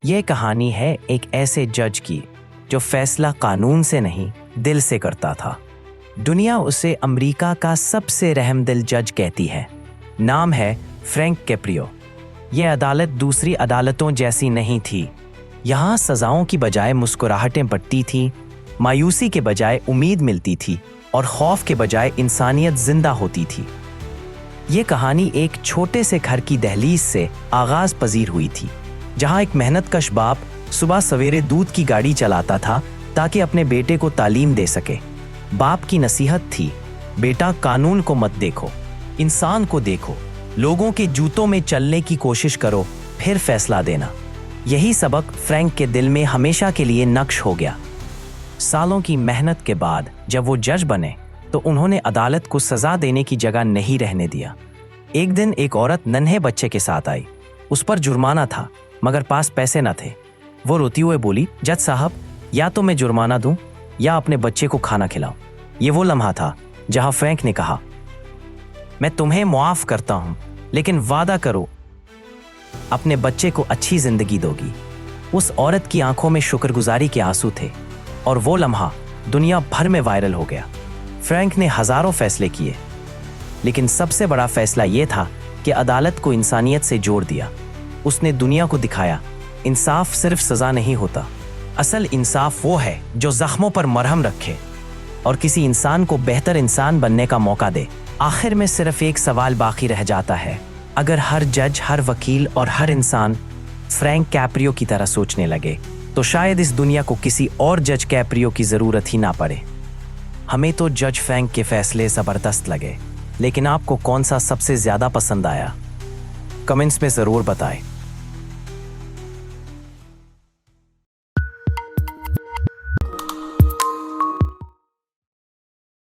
ये कहानी है एक ऐसे जज की जो फैसला कानून से नहीं दिल से करता था। दुनिया उसे अमेरिका का सबसे रहमदिल जज कहती है। नाम है फ्रैंक कैप्रियो। यह अदालत दूसरी अदालतों जैसी नहीं थी। यहाँ सजाओं की बजाय मुस्कुराहटें बढ़ती थीं, मायूसी के बजाय उम्मीद मिलती थी और खौफ के बजाय इंसानियत जिंदा होती थी। ये कहानी एक छोटे से घर की दहलीज से आगाज पजीर हुई थी, जहाँ एक मेहनतकश बाप सुबह सवेरे दूध की गाड़ी चलाता था ताकि अपने बेटे को तालीम दे सके। बाप की नसीहत थी, बेटा कानून को मत देखो, इंसान को देखो, लोगों के जूतों में चलने की कोशिश करो, फिर फैसला देना। यही सबक फ्रैंक के दिल में हमेशा के लिए नक्श हो गया। सालों की मेहनत के बाद जब वो जज बने तो उन्होंने अदालत को सजा देने की जगह नहीं रहने दिया। एक दिन एक औरत नन्हे बच्चे के साथ आई। उस पर जुर्माना था मगर पास पैसे न थे। वो रोती हुए बोली, जज साहब, या तो मैं जुर्माना दूं या अपने बच्चे को खाना खिलाऊं। ये वो लम्हा था जहां फ्रैंक ने कहा, मैं तुम्हें मुआफ करता हूं, लेकिन वादा करो अपने बच्चे को अच्छी जिंदगी दोगी। उस औरत की आंखों में शुक्रगुजारी के आंसू थे और वो लम्हा दुनिया भर में वायरल हो गया। फ्रैंक ने हजारों फैसले किए, लेकिन सबसे बड़ा फैसला यह था कि अदालत को इंसानियत से जोड़ दिया। उसने दुनिया को दिखाया, इंसाफ सिर्फ सजा नहीं होता, असल इंसाफ वो है जो जख्मों पर मरहम रखे और किसी इंसान को बेहतर इंसान बनने का मौका दे। आखिर में सिर्फ एक सवाल बाकी रह जाता है, अगर हर जज, हर वकील और हर इंसान फ्रैंक कैप्रियो की तरह सोचने लगे तो शायद इस दुनिया को किसी और जज कैप्रियो की जरूरत ही ना पड़े। हमें तो जज फ्रैंक के फैसले जबरदस्त लगे, लेकिन आपको कौन सा सबसे ज्यादा पसंद आया? कमेंट्स में जरूर बताएं।